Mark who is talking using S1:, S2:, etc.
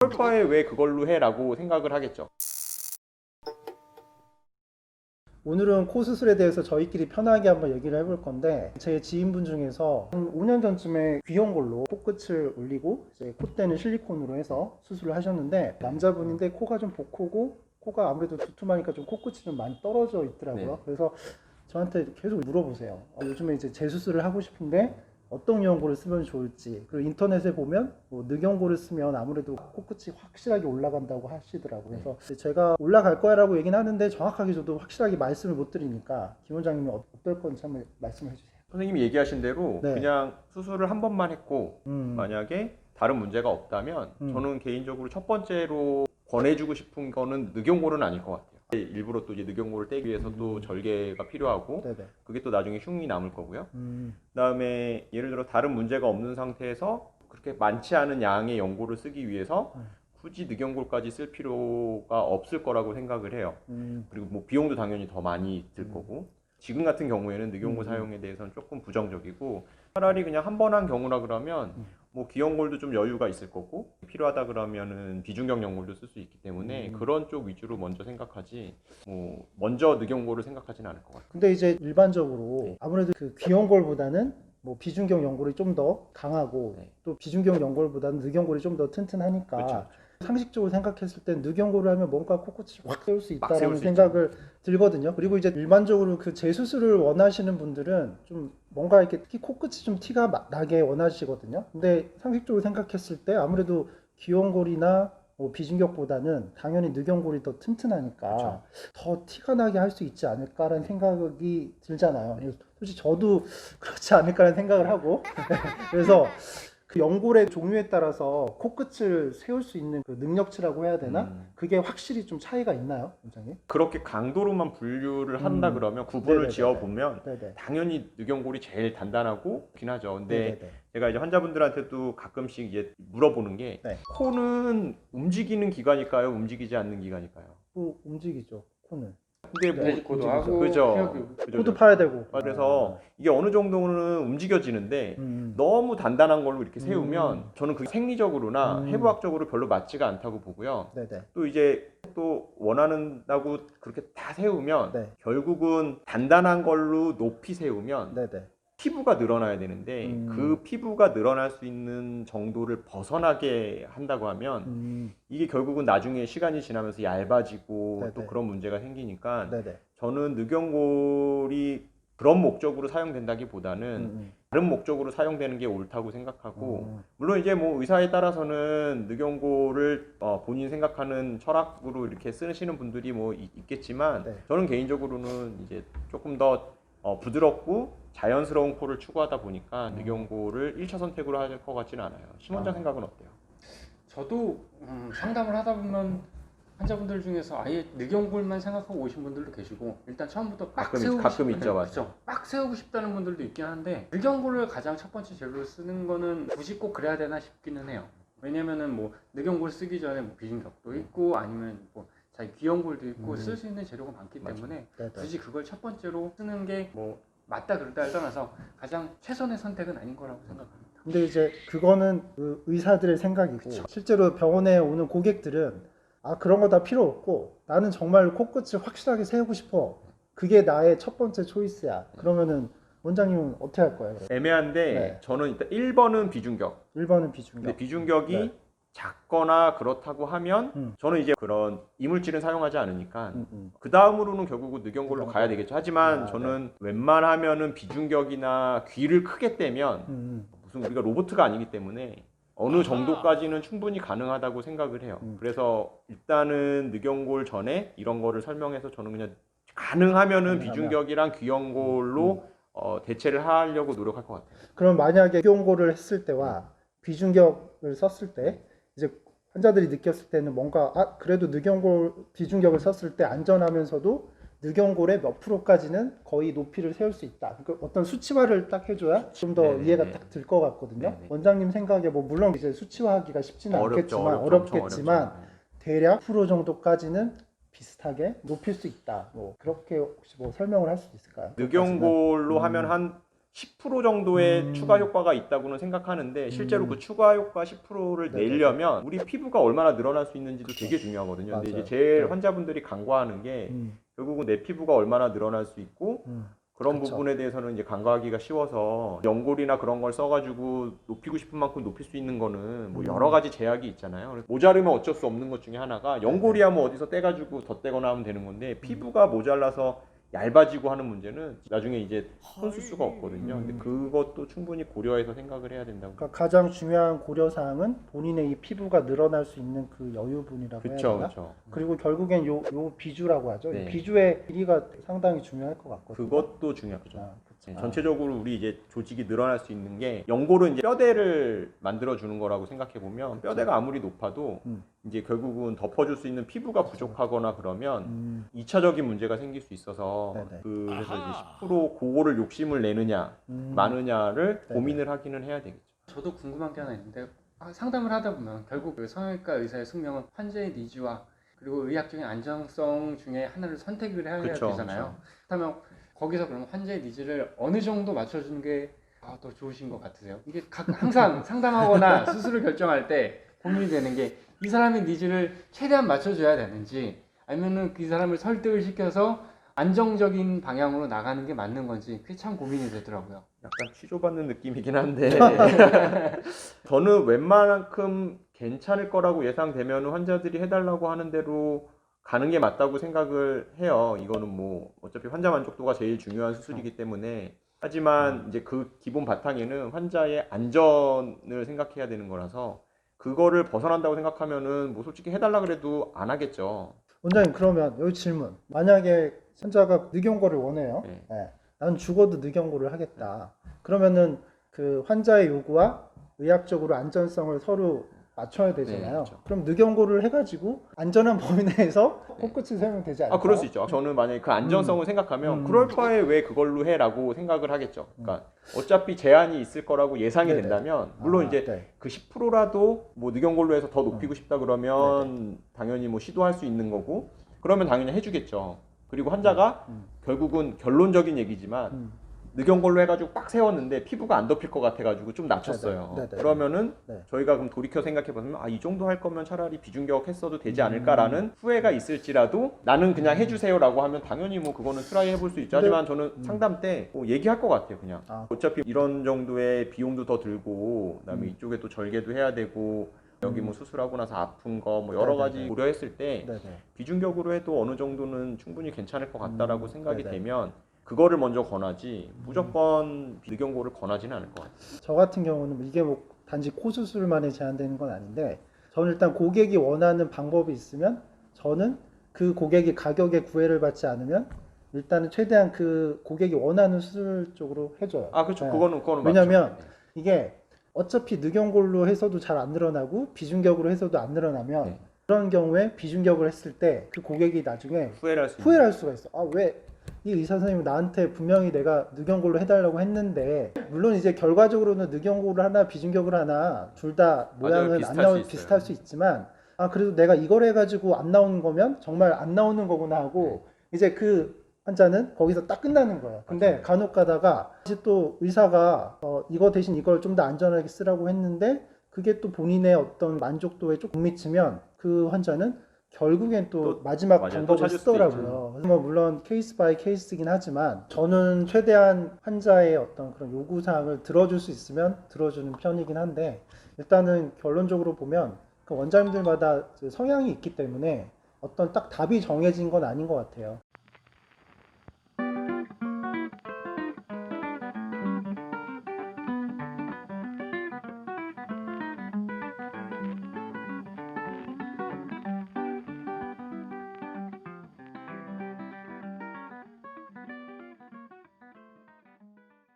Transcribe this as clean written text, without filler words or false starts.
S1: 그럴 바에 왜 그걸로 해라고 생각을 하겠죠.
S2: 오늘은 코 수술에 대해서 저희끼리 편하게 한번 얘기를 해볼 건데, 제 지인분 중에서 한 5년 전쯤에 귀형골로 코끝을 올리고 이제 콧대는 실리콘으로 해서 수술을 하셨는데, 남자분인데 코가 좀 복코고 코가 아무래도 두툼하니까 좀 코끝이 좀 많이 떨어져 있더라고요.
S1: 네.
S2: 그래서 저한테 계속 물어보세요. 요즘에 이제 재수술을 하고 싶은데 어떤 유형골을 쓰면 좋을지. 그리고 인터넷에 보면 뭐 늑연골을 쓰면 아무래도 코끝이 확실하게 올라간다고 하시더라고요. 그래서 제가 올라갈 거라고 얘기는 하는데 정확하게 저도 확실하게 말씀을 못 드리니까 김 원장님이 어떨 건지 한번 말씀해 주세요.
S1: 선생님이 얘기하신 대로
S2: 네.
S1: 그냥 수술을 한 번만 했고 만약에 다른 문제가 없다면 저는 개인적으로 첫 번째로 권해주고 싶은 거는 늑연골은 아닐 것 같아요. 일부러 또 이제 늑연골을 떼기 위해서 또 절개가 필요하고
S2: 네네.
S1: 그게 또 나중에 흉이 남을 거고요. 그다음에 예를 들어 다른 문제가 없는 상태에서 그렇게 많지 않은 양의 연골을 쓰기 위해서 굳이 늑연골까지 쓸 필요가 없을 거라고 생각을 해요. 그리고 뭐 비용도 당연히 더 많이 들 거고 지금 같은 경우에는 늑연골 사용에 대해서는 조금 부정적이고 차라리 그냥 한 번 한 경우라 그러면 뭐 기연골도 좀 여유가 있을 거고 필요하다 그러면은 비중격 연골도 쓸 수 있기 때문에 그런 쪽 위주로 먼저 생각하지 뭐 먼저 늑연골을 생각하지는 않을 것 같아요.
S2: 근데 이제 일반적으로 아무래도 그 귀연골보다는 뭐 비중격 연골이 좀 더 강하고
S1: 네.
S2: 또 비중격 연골보다는 늑연골이 좀 더 튼튼하니까
S1: 그렇죠.
S2: 상식적으로 생각했을 땐 늑연골을 하면 뭔가 코끝을 확 세울 수
S1: 막
S2: 있다는
S1: 세울 수
S2: 생각을 들거든요. 그리고 이제 일반적으로 그 재수술을 원하시는 분들은 좀 뭔가 이렇게 특히 코끝이 좀 티가 나게 원하시거든요. 근데 상식적으로 생각했을 때 아무래도 귀연골이나 뭐 비중격보다는 당연히 늑연골이 더 튼튼하니까
S1: 그렇죠.
S2: 더 티가 나게 할 수 있지 않을까라는 생각이 들잖아요. 솔직히 저도 그렇지 않을까라는 생각을 하고 그래서 그 연골의 종류에 따라서 코끝을 세울 수 있는 그 능력치라고 해야 되나? 그게 확실히 좀 차이가 있나요, 원장님?
S1: 그렇게 강도로만 분류를 한다 그러면 구분을
S2: 네네네네.
S1: 지어 보면
S2: 네네.
S1: 당연히 늑연골이 제일 단단하고 긴 하죠. 근데
S2: 네네네.
S1: 제가 이제 환자분들한테도 가끔씩 이제 물어보는 게
S2: 네.
S1: 코는 움직이는 기관일까요? 움직이지 않는 기관일까요?
S2: 또 움직이죠, 코는.
S1: 근데 뭐
S3: 돼지코도
S2: 움직이죠.
S3: 하고
S1: 그죠.
S3: 피하기
S2: 코도 파야 되고.
S1: 그래서 이게 어느 정도는 움직여지는데 너무 단단한 걸로 이렇게 세우면 저는 그게 생리적으로나 해부학적으로 별로 맞지가 않다고 보고요.
S2: 네네.
S1: 또 이제 또 원하는다고 그렇게 다 세우면
S2: 네.
S1: 결국은 단단한 걸로 높이 세우면
S2: 네네.
S1: 피부가 늘어나야 되는데 그 피부가 늘어날 수 있는 정도를 벗어나게 한다고 하면 이게 결국은 나중에 시간이 지나면서 얇아지고
S2: 네네.
S1: 또 그런 문제가 생기니까
S2: 네네.
S1: 저는 늑연골이 그런 목적으로 사용된다기보다는 다른 목적으로 사용되는 게 옳다고 생각하고 물론 이제 뭐 의사에 따라서는 늑연골을 본인 생각하는 철학으로 이렇게 쓰시는 분들이 뭐 있겠지만
S2: 네.
S1: 저는 개인적으로는 이제 조금 더 부드럽고 자연스러운 코를 추구하다 보니까 늑연골을 1차 선택으로 할 것 같지는 않아요. 심원장 생각은 어때요?
S3: 저도 상담을 하다 보면 환자분들 중에서 아예 늑연골만 생각하고 오신 분들도 계시고 일단 처음부터 빡 세우고
S1: 가끔 있죠, 맞죠.
S3: 그렇죠. 빡 세우고 싶다는 분들도 있긴 한데 늑연골을 가장 첫 번째 재료로 쓰는 거는 굳이 꼭 그래야 되나 싶기는 해요. 왜냐면은 뭐 늑연골 쓰기 전에 뭐 비중격도 있고 아니면 뭐 자기 귀연골도 있고 쓸 수 있는 재료가 많기 때문에
S2: 네네.
S3: 굳이 그걸 첫 번째로 쓰는 게 뭐 맞다 그르다를 떠나서 가장 최선의 선택은 아닌 거라고 생각합니다.
S2: 근데 이제 그거는 그 의사들의 생각이고 실제로 병원에 오는 고객들은 아 그런 거 다 필요 없고 나는 정말 코끝을 확실하게 세우고 싶어. 그게 나의 첫 번째 초이스야. 그러면은 원장님은 어떻게 할 거예요?
S1: 애매한데
S2: 네.
S1: 저는 일단 1번은 비중격.
S2: 1번은 비중격.
S1: 근데 비중격이
S2: 네.
S1: 작거나 그렇다고 하면 저는 이제 그런 이물질은 사용하지 않으니까 그 다음으로는 결국은 늑연골로 가야 되겠죠. 하지만 저는 웬만하면은 비중격이나 귀를 크게 떼면 무슨 우리가 로봇가 아니기 때문에 어느 정도까지는 충분히 가능하다고 생각을 해요. 그래서 일단은 늑연골 전에 이런 거를 설명해서 저는 그냥 가능하면은 비중격이랑 귀연골로 대체를 하려고 노력할 것 같아요.
S2: 그럼 만약에 귀연골을 했을 때와 비중격을 썼을 때 이제 환자들이 느꼈을 때는 뭔가 아 그래도 늑연골 비중격을 썼을 때 안전하면서도 늑연골의 몇 프로까지는 거의 높이를 세울 수 있다. 그러니까 어떤 수치화를 딱 해줘야 좀 더 이해가 딱 들 것 같거든요. 원장님 생각에 뭐 물론 이제 수치화하기가 쉽지는 않겠지만 어렵겠지만 대략 프로 정도까지는 비슷하게 높일 수 있다. 뭐 그렇게 혹시 뭐 설명을 할 수 있을까요?
S1: 늑연골로 하면 한 10% 정도의
S2: 음.
S1: 추가 효과가 있다고는 생각하는데 실제로 그 추가 효과 10%를
S2: 네네.
S1: 내려면 우리 피부가 얼마나 늘어날 수 있는지도 되게 중요하거든요. 근데
S2: 맞아요.
S1: 이제 제일
S2: 네.
S1: 환자분들이 간과하는 게
S2: 음,
S1: 결국은 내 피부가 얼마나 늘어날 수 있고 그런
S2: 그쵸.
S1: 부분에 대해서는 이제 간과하기가 쉬워서 연골이나 그런 걸 써가지고 높이고 싶은 만큼 높일 수 있는 거는 뭐 여러 가지 제약이 있잖아요. 그래서 모자르면 어쩔 수 없는 것 중에 하나가 연골이야 뭐 어디서 떼가지고 덧대거나 하면 되는 건데 피부가 모자라서 얇아지고 하는 문제는 나중에 이제 손 쓸 수가 없거든요. 근데 그것도 충분히 고려해서 생각을 해야 된다고.
S2: 그러니까 가장 중요한 고려 사항은 본인의 이 피부가 늘어날 수 있는 그 여유분이라고 해야
S1: 그쵸,
S2: 되나?
S1: 그쵸.
S2: 그리고 결국엔 요 비주라고 하죠.
S1: 네.
S2: 이 비주의 길이가 상당히 중요할 것 같거든요.
S1: 그것도 중요하죠.
S2: 아, 그쵸.
S1: 네, 전체적으로 우리 이제 조직이 늘어날 수 있는 게 연골은 이제 뼈대를 만들어 주는 거라고 생각해 보면 뼈대가 아무리 높아도 이제 결국은 덮어줄 수 있는 피부가 부족하거나 그러면 2차적인 문제가 생길 수 있어서
S2: 네네.
S1: 그래서 이제 10% 그거를 욕심을 내느냐 많으냐를
S2: 네네.
S1: 고민을 하기는 해야 되겠죠.
S3: 저도 궁금한 게 하나 있는데 상담을 하다 보면 결국 그 성형외과 의사의 숙명은 환자의 니즈와 그리고 의학적인 안정성 중에 하나를 선택을 해야
S1: 그쵸,
S3: 되잖아요. 그렇다면 거기서 그럼 환자의 니즈를 어느 정도 맞춰주는 게 더 좋으신 것 같으세요? 이게 항상 상담하거나 수술을 결정할 때 고민이 되는 게 이 사람의 니즈를 최대한 맞춰줘야 되는지 아니면은 그 사람을 설득을 시켜서 안정적인 방향으로 나가는 게 맞는 건지 그게 참 고민이 되더라고요.
S1: 약간 취조받는 느낌이긴 한데 저는 웬만큼 괜찮을 거라고 예상되면 환자들이 해달라고 하는 대로 가는 게 맞다고 생각을 해요. 이거는 뭐 어차피 환자 만족도가 제일 중요한 수술이기 때문에 하지만 이제 그 기본 바탕에는 환자의 안전을 생각해야 되는 거라서 그거를 벗어난다고 생각하면은 뭐 솔직히 해달라 그래도 안 하겠죠.
S2: 원장님 그러면 여기 질문. 만약에 환자가 늑연골을 원해요.
S1: 네.
S2: 네. 나는 죽어도 늑연골을 하겠다. 그러면은 그 환자의 요구와 의학적으로 안전성을 서로 맞춰야 되잖아요.
S1: 네, 그렇죠.
S2: 그럼 늑연골을 해가지고 안전한 범위 내에서 코끝을 세우면 되지 않을까?
S1: 그럴 수 있죠. 저는 만약에 그 안전성을 생각하면 그럴 바에 왜 그걸로 해라고 생각을 하겠죠. 그러니까 어차피 제한이 있을 거라고 예상이
S2: 네네.
S1: 된다면 물론 이제
S2: 네.
S1: 그 10%라도 뭐 늑연골로 해서 더 높이고 싶다 그러면 당연히 뭐 시도할 수 있는 거고 그러면 당연히 해주겠죠. 그리고 환자가 결국은 결론적인 얘기지만 늑연골로 해가지고 빡 세웠는데 피부가 안 덮일 것 같아가지고 좀 낮췄어요.
S2: 네네.
S1: 그러면은
S2: 네.
S1: 저희가 그럼 돌이켜 생각해보면 이 정도 할 거면 차라리 비중격 했어도 되지 않을까라는 후회가 있을지라도 나는 그냥 해주세요라고 하면 당연히 뭐 그거는 트라이 해볼 수 있죠. 하지만 저는 상담 때 뭐 얘기할 것 같아요. 그냥 어차피 이런 정도의 비용도 더 들고 그다음에 이쪽에 또 절개도 해야 되고 여기 뭐 수술하고 나서 아픈 거 뭐 여러 가지 고려했을 때
S2: 네네.
S1: 비중격으로 해도 어느 정도는 충분히 괜찮을 것 같다라고 생각이
S2: 네네.
S1: 되면 그거를 먼저 권하지 무조건 늑연골을 권하지는 않을 것 같아요.
S2: 저 같은 경우는 이게 뭐 단지 코 수술만에 제한되는 건 아닌데 저는 일단 고객이 원하는 방법이 있으면 저는 그 고객이 가격에 구애를 받지 않으면 일단은 최대한 그 고객이 원하는 수술 쪽으로 해줘요.
S1: 그렇죠.
S2: 네.
S1: 그거는
S2: 왜냐면
S1: 맞죠.
S2: 이게 어차피 늑연골로 해서도 잘 안 늘어나고 비중격으로 해서도 안 늘어나면
S1: 네.
S2: 그런 경우에 비중격을 했을 때 그 고객이 나중에
S1: 후회를 할 수
S2: 후회를 할 수가 있어. 왜 이 의사 선생님이 나한테 분명히 내가 늑연골로 해달라고 했는데 물론 이제 결과적으로는 늑연골을 하나 비중격을 하나 둘 다 모양은 안 나올 비슷할 수 있지만 그래도 내가 이걸 해가지고 안 나오는 거면 정말 안 나오는 거구나 하고 이제 그 환자는 거기서 딱 끝나는 거예요. 근데
S1: 맞아요.
S2: 간혹 가다가 이제 또 의사가 이거 대신 이걸 좀 더 안전하게 쓰라고 했는데 그게 또 본인의 어떤 만족도에 조금 미치면 그 환자는 결국엔 또 마지막
S1: 맞아요. 또
S2: 방법을
S1: 찾을 수도
S2: 쓰더라고요. 뭐 물론 케이스 바이 케이스이긴 하지만 저는 최대한 환자의 어떤 그런 요구 사항을 들어줄 수 있으면 들어주는 편이긴 한데 일단은 결론적으로 보면 그 원장님들마다 성향이 있기 때문에 어떤 딱 답이 정해진 건 아닌 것 같아요.